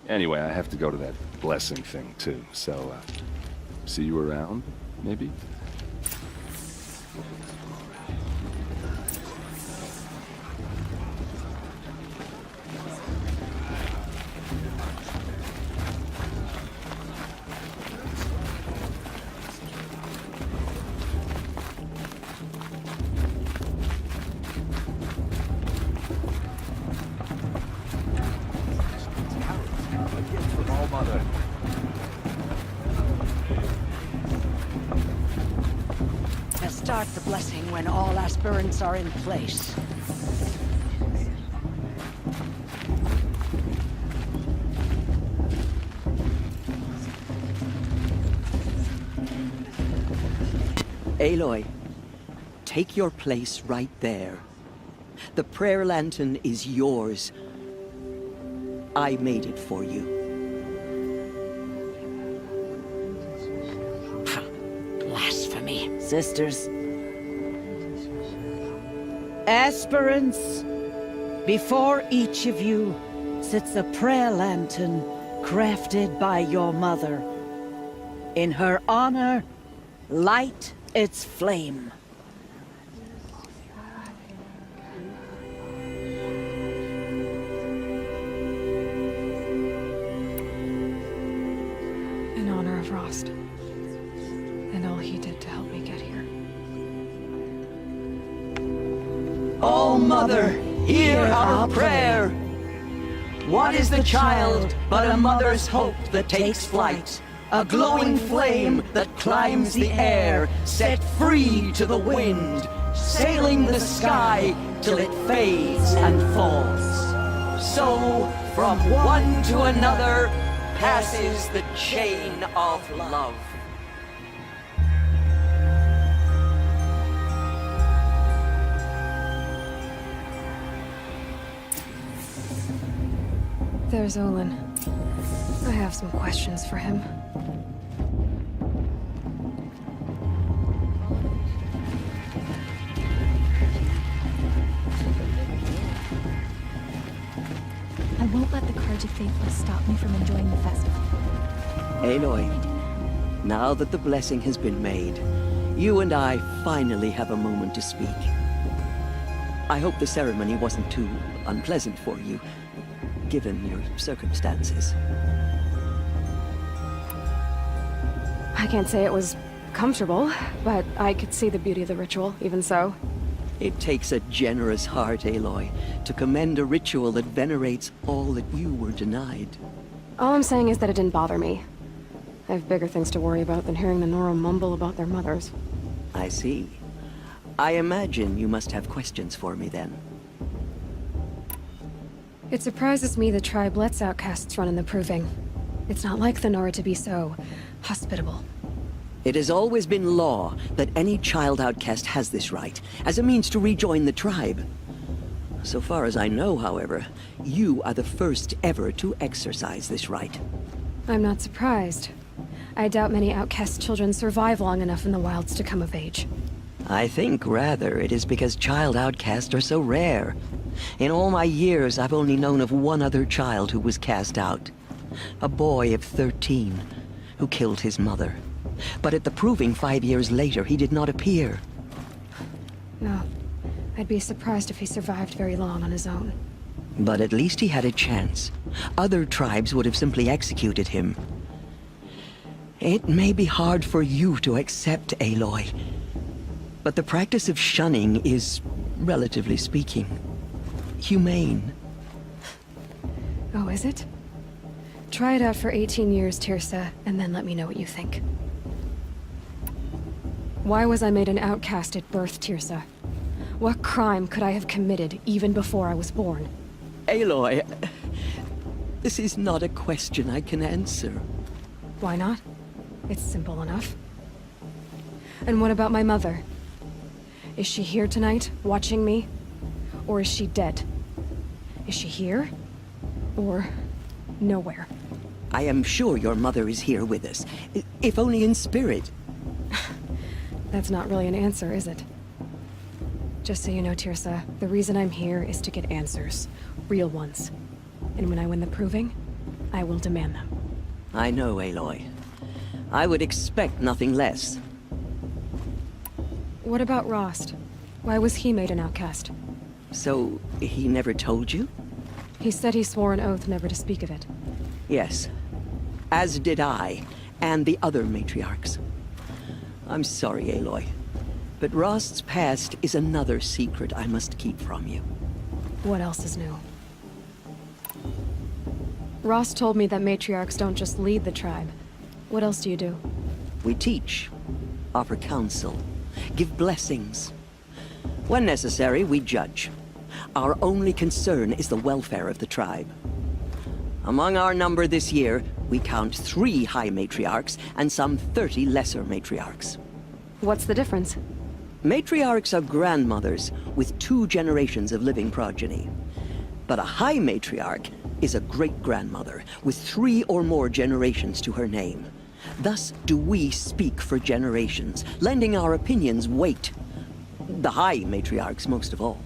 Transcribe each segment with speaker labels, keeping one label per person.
Speaker 1: Anyway, I have to go to that blessing thing, too. So, see you around, maybe?
Speaker 2: Start the blessing when all aspirants are in place.
Speaker 3: Aloy, take your place right there. The prayer lantern is yours. I made it for you.
Speaker 2: Blasphemy, sisters. Aspirants, before each of you sits a prayer lantern crafted by your mother. In her honor, light its flame.
Speaker 4: In honor of Rost, and all he did to help me get here.
Speaker 3: Oh, Mother, hear our prayer! What is the child but a mother's hope that takes flight? A glowing flame that climbs the air, set free to the wind, sailing the sky till it fades and falls. So, from one to another, passes the chain of love.
Speaker 4: There's Olin. I have some questions for him.
Speaker 5: I won't let the Courage of Faithless stop me from enjoying the festival.
Speaker 3: Aloy, now that the blessing has been made, you and I finally have a moment to speak. I hope the ceremony wasn't too unpleasant for you, given your circumstances.
Speaker 4: I can't say it was comfortable, but I could see the beauty of the ritual, even so.
Speaker 3: It takes a generous heart, Aloy, to commend a ritual that venerates all that you were denied.
Speaker 4: All I'm saying is that it didn't bother me. I have bigger things to worry about than hearing the Nora mumble about their mothers.
Speaker 3: I see. I imagine you must have questions for me then.
Speaker 4: It surprises me the tribe lets outcasts run in the Proving. It's not like the Nora to be so hospitable.
Speaker 3: It has always been law that any child outcast has this right, as a means to rejoin the tribe. So far as I know, however, you are the first ever to exercise this right.
Speaker 4: I'm not surprised. I doubt many outcast children survive long enough in the wilds to come of age.
Speaker 3: I think, rather, it is because child outcasts are so rare. In all my years, I've only known of one other child who was cast out. A boy of 13, who killed his mother. But at the Proving 5 years later, he did not appear.
Speaker 4: No. I'd be surprised if he survived very long on his own.
Speaker 3: But at least he had a chance. Other tribes would have simply executed him. It may be hard for you to accept, Aloy, but the practice of shunning is, relatively speaking, humane.
Speaker 4: Oh, is it? Try it out for 18 years, Tirsa, and then let me know what you think. Why was I made an outcast at birth, Tirsa? What crime could I have committed even before I was born?
Speaker 3: Aloy, this is not a question I can answer.
Speaker 4: Why not? It's simple enough. And what about my mother? Is she here tonight, watching me? Or is she dead? Is she here? Or nowhere?
Speaker 3: I am sure your mother is here with us, if only in spirit.
Speaker 4: That's not really an answer, is it? Just so you know, Tirsa, the reason I'm here is to get answers. Real ones. And when I win the Proving, I will demand them.
Speaker 3: I know, Aloy. I would expect nothing less.
Speaker 4: What about Rost? Why was he made an outcast?
Speaker 3: So, he never told you?
Speaker 4: He said he swore an oath never to speak of it.
Speaker 3: Yes. As did I, and the other matriarchs. I'm sorry, Aloy. But Rost's past is another secret I must keep from you.
Speaker 4: What else is new? Rost told me that matriarchs don't just lead the tribe. What else do you do?
Speaker 3: We teach, offer counsel, give blessings. When necessary, we judge. Our only concern is the welfare of the tribe. Among our number this year, we count 3 high matriarchs and some 30 lesser matriarchs.
Speaker 4: What's the difference?
Speaker 3: Matriarchs are grandmothers with 2 generations of living progeny. But a high matriarch is a great-grandmother with 3 or more generations to her name. Thus do we speak for generations, lending our opinions weight. The high matriarchs most of all.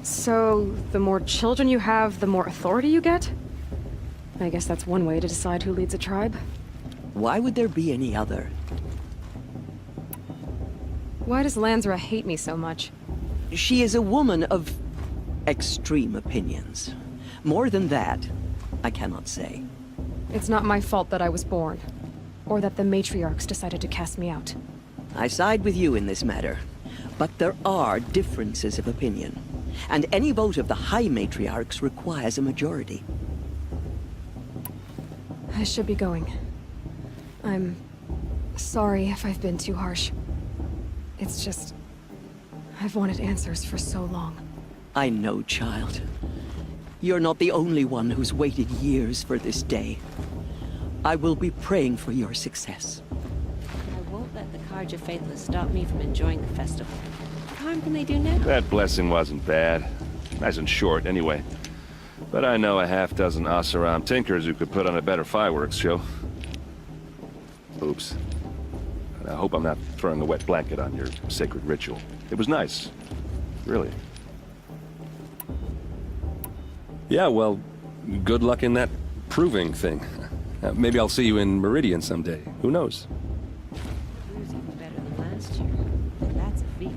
Speaker 4: So, the more children you have, the more authority you get? I guess that's one way to decide who leads a tribe.
Speaker 3: Why would there be any other?
Speaker 4: Why does Lansra hate me so much?
Speaker 3: She is a woman of extreme opinions. More than that, I cannot say.
Speaker 4: It's not my fault that I was born. Or that the matriarchs decided to cast me out.
Speaker 3: I side with you in this matter. But there are differences of opinion. And any vote of the high matriarchs requires a majority.
Speaker 4: I should be going. I'm sorry if I've been too harsh. It's just... I've wanted answers for so long.
Speaker 3: I know, child. You're not the only one who's waited years for this day. I will be praying for your success.
Speaker 6: I won't let the Carja Faithless stop me from enjoying the festival. What harm can they do now?
Speaker 1: That blessing wasn't bad. Nice and short, anyway. But I know a half-dozen Oseram tinkers who could put on a better fireworks show. Oops. I hope I'm not throwing a wet blanket on your sacred ritual. It was nice. Really.
Speaker 7: Yeah, well, good luck in that proving thing. Maybe I'll see you in Meridian someday. Who knows?
Speaker 6: Cruising better than last year. That's a feat.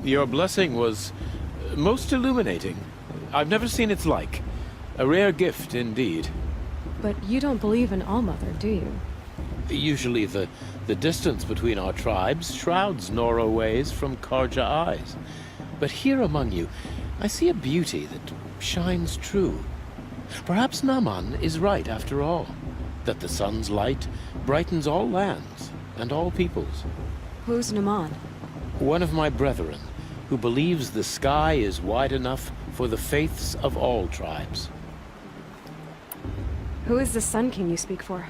Speaker 8: Your blessing was most illuminating. I've never seen its like. A rare gift indeed.
Speaker 4: But you don't believe in Allmother, do you?
Speaker 8: Usually the distance between our tribes shrouds Nora ways from Carja eyes. But here among you, I see a beauty that shines true. Perhaps Naman is right after all, that the sun's light brightens all lands and all peoples.
Speaker 4: Who's Naman?
Speaker 8: One of my brethren, who believes the sky is wide enough for the faiths of all tribes.
Speaker 4: Who is the Sun King you speak for?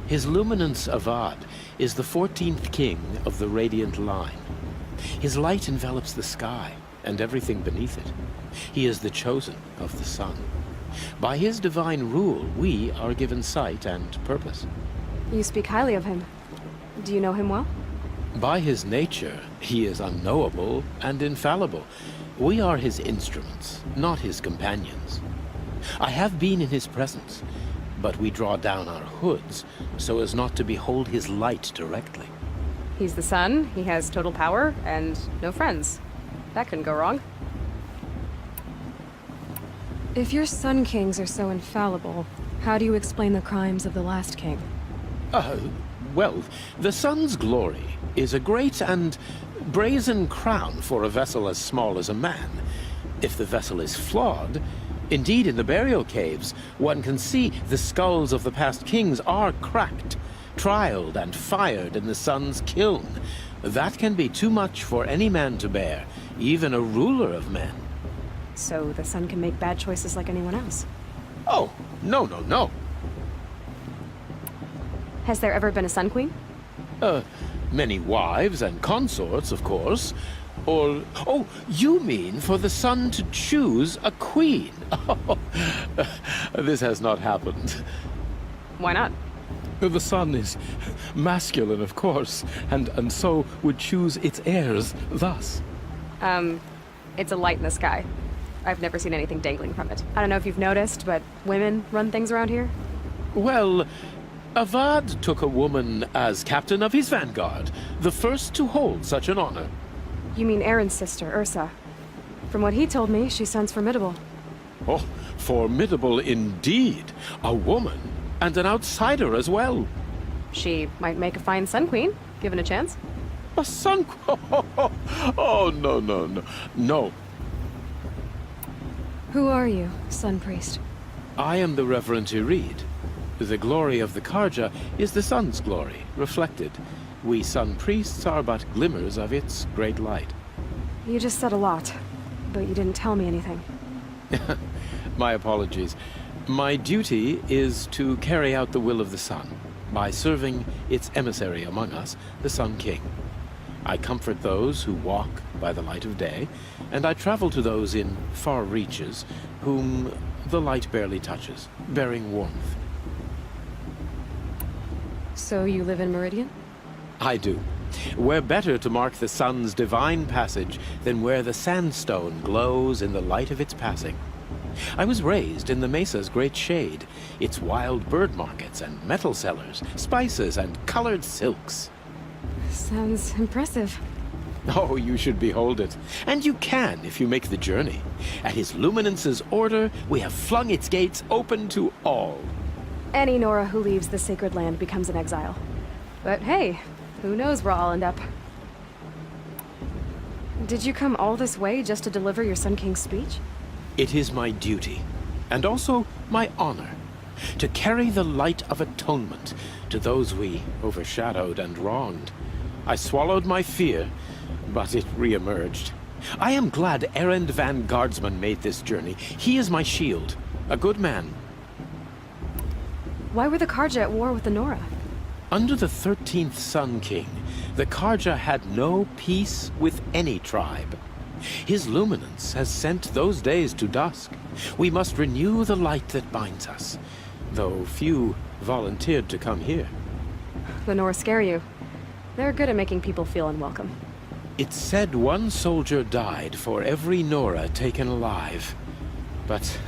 Speaker 8: His luminance Avad is the 14th king of the Radiant Line. His light envelops the sky and everything beneath it. He is the chosen of the sun. By his divine rule, we are given sight and purpose.
Speaker 4: You speak highly of him. Do you know him well?
Speaker 8: By his nature, he is unknowable and infallible. We are his instruments, not his companions. I have been in his presence, but we draw down our hoods so as not to behold his light directly.
Speaker 4: He's the sun, he has total power, and no friends. That couldn't go wrong. If your Sun Kings are so infallible, how do you explain the crimes of the last king?
Speaker 8: Well, the sun's glory is a great and brazen crown for a vessel as small as a man. If the vessel is flawed, indeed in the burial caves, one can see the skulls of the past kings are cracked, trialed and fired in the sun's kiln. That can be too much for any man to bear, even a ruler of men.
Speaker 4: So the sun can make bad choices like anyone else?
Speaker 8: Oh, no.
Speaker 4: Has there ever been a Sun Queen?
Speaker 8: Many wives and consorts, of course. Or, oh, you mean for the sun to choose a queen? This has not happened.
Speaker 4: Why not?
Speaker 9: The sun is masculine, of course, and so would choose its heirs thus.
Speaker 4: It's a light in the sky. I've never seen anything dangling from it. I don't know if you've noticed, but women run things around here.
Speaker 8: Well, Avad took a woman as captain of his vanguard, the first to hold such an honor.
Speaker 4: You mean Aaron's sister, Ursa. From what he told me, she sounds formidable.
Speaker 8: Oh, formidable indeed. A woman, and an outsider as well.
Speaker 4: She might make a fine Sun Queen, given a chance.
Speaker 8: A sun... Oh, no, no, no. No,
Speaker 4: Who are you, Sun Priest?
Speaker 8: I am the Reverend Irid. The glory of the Karja is the sun's glory, reflected. We sun priests are but glimmers of its great light.
Speaker 4: You just said a lot, but you didn't tell me anything.
Speaker 8: My apologies. My duty is to carry out the will of the sun, by serving its emissary among us, the Sun King. I comfort those who walk by the light of day, and I travel to those in far reaches, whom the light barely touches, bearing warmth.
Speaker 4: So you live in Meridian?
Speaker 8: I do. Where better to mark the sun's divine passage than where the sandstone glows in the light of its passing. I was raised in the mesa's great shade, its wild bird markets and metal cellars, spices and colored silks.
Speaker 4: Sounds impressive.
Speaker 8: Oh, you should behold it. And you can if you make the journey. At his luminance's order, we have flung its gates open to all.
Speaker 4: Any Nora who leaves the sacred land becomes an exile. But hey, who knows where I'll end up. Did you come all this way just to deliver your Sun King's speech?
Speaker 8: It is my duty, and also my honor, to carry the light of atonement to those we overshadowed and wronged. I swallowed my fear, but it re-emerged. I am glad Erend van Guardsman made this journey. He is my shield, a good man.
Speaker 4: Why were the Karja at war with the Nora?
Speaker 8: Under the 13th Sun King, the Karja had no peace with any tribe. His luminance has sent those days to dusk. We must renew the light that binds us, though few volunteered to come here.
Speaker 4: The Nora scare you. They're good at making people feel unwelcome.
Speaker 8: It's said one soldier died for every Nora taken alive. But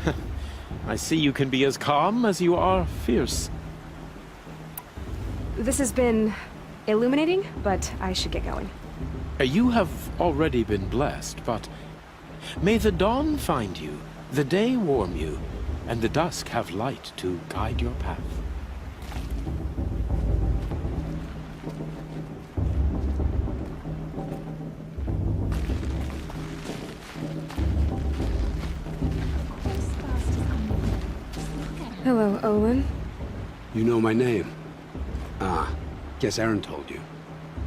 Speaker 8: I see you can be as calm as you are fierce.
Speaker 4: This has been illuminating, but I should get going.
Speaker 8: You have already been blessed, but may the dawn find you, the day warm you, and the dusk have light to guide your path.
Speaker 4: Hello, Olin.
Speaker 10: You know my name? Ah, guess Aaron told you.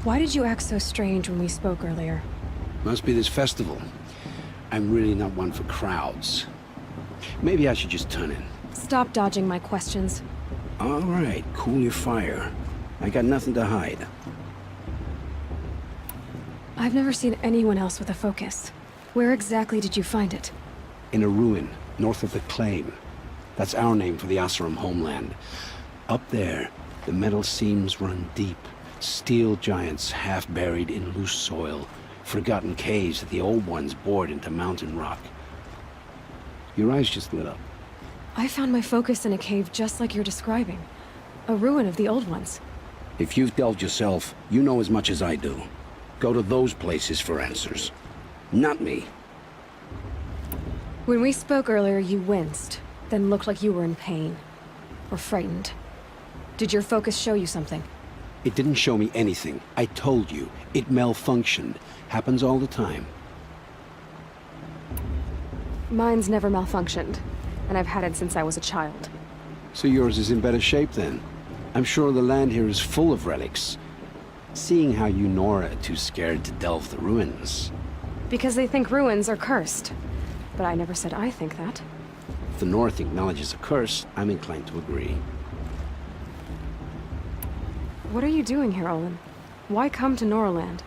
Speaker 4: Why did you act so strange when we spoke earlier?
Speaker 10: Must be this festival. I'm really not one for crowds. Maybe I should just turn in.
Speaker 4: Stop dodging my questions.
Speaker 10: All right, cool your fire. I got nothing to hide.
Speaker 4: I've never seen anyone else with a focus. Where exactly did you find it?
Speaker 10: In a ruin, north of the Claim. That's our name for the Asuram homeland. Up there, the metal seams run deep. Steel giants half buried in loose soil. Forgotten caves that the old ones bored into mountain rock. Your eyes just lit up.
Speaker 4: I found my focus in a cave just like you're describing. A ruin of the old ones.
Speaker 10: If you've delved yourself, you know as much as I do. Go to those places for answers. Not me.
Speaker 4: When we spoke earlier, you winced, then looked like you were in pain. Or frightened. Did your focus show you something?
Speaker 10: It didn't show me anything. I told you. It malfunctioned. Happens all the time.
Speaker 4: Mine's never malfunctioned, and I've had it since I was a child.
Speaker 10: So yours is in better shape then. I'm sure the land here is full of relics. Seeing how you Nora are too scared to delve the ruins.
Speaker 4: Because they think ruins are cursed. But I never said I think that.
Speaker 10: If the North acknowledges a curse, I'm inclined to agree.
Speaker 4: What are you doing here, Olin? Why come to Noraland?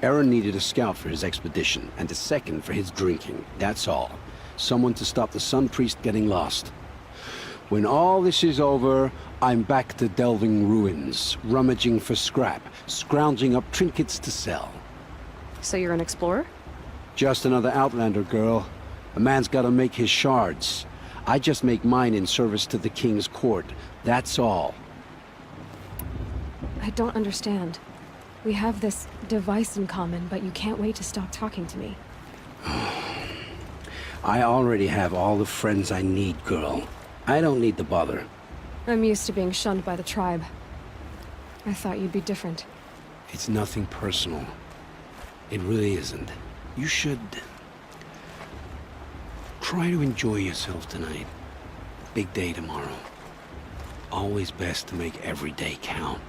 Speaker 10: Aaron needed a scout for his expedition, and a second for his drinking. That's all. Someone to stop the Sun Priest getting lost. When all this is over, I'm back to delving ruins, rummaging for scrap, scrounging up trinkets to sell.
Speaker 4: So you're an explorer?
Speaker 10: Just another Outlander girl. A man's gotta make his shards. I just make mine in service to the king's court. That's all.
Speaker 4: I don't understand. We have this device in common, but you can't wait to stop talking to me.
Speaker 10: I already have all the friends I need, girl. I don't need the bother.
Speaker 4: I'm used to being shunned by the tribe. I thought you'd be different.
Speaker 10: It's nothing personal. It really isn't. You should... try to enjoy yourself tonight. Big day tomorrow. Always best to make every day count.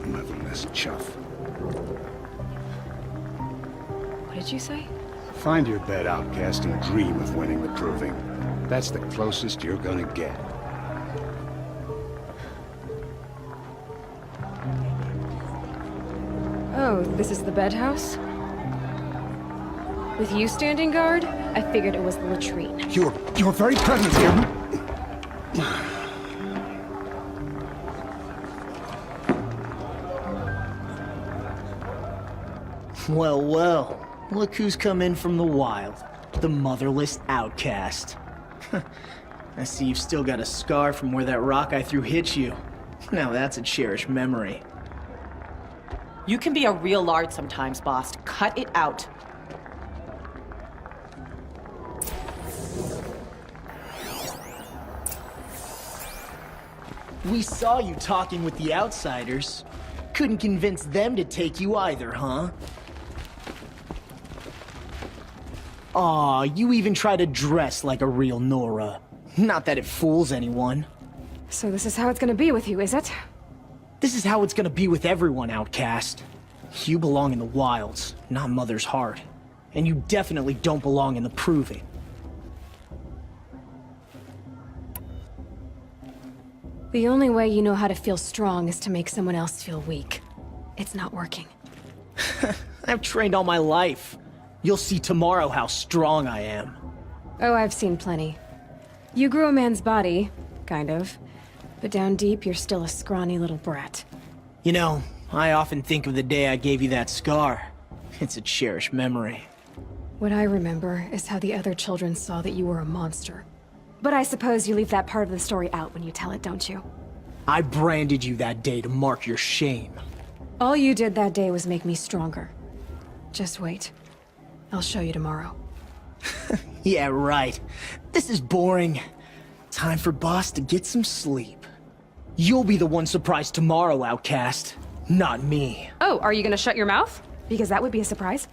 Speaker 11: Motherless chuff.
Speaker 4: What did you say?
Speaker 11: Find your bed, outcast, and dream of winning the proving. That's the closest you're gonna get.
Speaker 4: Oh, this is the bed house? With you standing guard, I figured it was the latrine.
Speaker 11: You're very present here.
Speaker 12: Well, well. Look who's come in from the wild. The motherless outcast. I see you've still got a scar from where that rock I threw hit you. Now that's a cherished memory.
Speaker 13: You can be a real lard sometimes, boss. Cut it out.
Speaker 12: We saw you talking with the outsiders. Couldn't convince them to take you either, huh? Aw, you even try to dress like a real Nora. Not that it fools anyone.
Speaker 4: So this is how it's gonna be with you, is it?
Speaker 12: This is how it's gonna be with everyone, outcast. You belong in the wilds, not Mother's heart. And you definitely don't belong in the proving.
Speaker 4: The only way you know how to feel strong is to make someone else feel weak. It's not working.
Speaker 12: I've trained all my life. You'll see tomorrow how strong I am.
Speaker 4: Oh, I've seen plenty. You grew a man's body, kind of. But down deep, you're still a scrawny little brat.
Speaker 12: You know, I often think of the day I gave you that scar. It's a cherished memory.
Speaker 4: What I remember is how the other children saw that you were a monster. But I suppose you leave that part of the story out when you tell it, don't you?
Speaker 12: I branded you that day to mark your shame.
Speaker 4: All you did that day was make me stronger. Just wait. I'll show you tomorrow.
Speaker 12: Yeah, right. This is boring. Time for Boss to get some sleep. You'll be the one surprised tomorrow, outcast. Not me.
Speaker 4: Oh, are you gonna shut your mouth? Because that would be a surprise.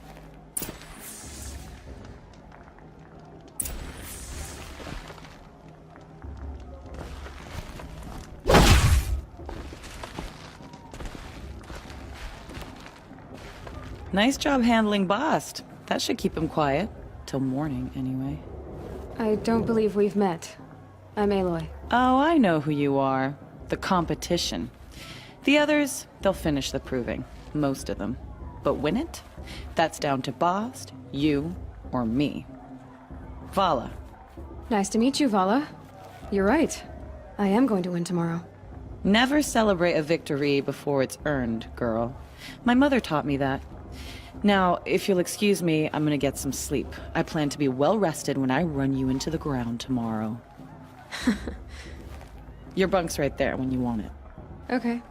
Speaker 13: Nice job handling Bast. That should keep him quiet. Till morning, anyway.
Speaker 4: I don't believe we've met. I'm Aloy.
Speaker 13: Oh, I know who you are. The competition. The others, they'll finish the proving. Most of them. But win it? That's down to Bast, you, or me. Vala.
Speaker 4: Nice to meet you, Vala. You're right. I am going to win tomorrow.
Speaker 13: Never celebrate a victory before it's earned, girl. My mother taught me that. Now, if you'll excuse me, I'm gonna get some sleep. I plan to be well rested when I run you into the ground tomorrow. Your bunk's right there when you want it.
Speaker 4: Okay.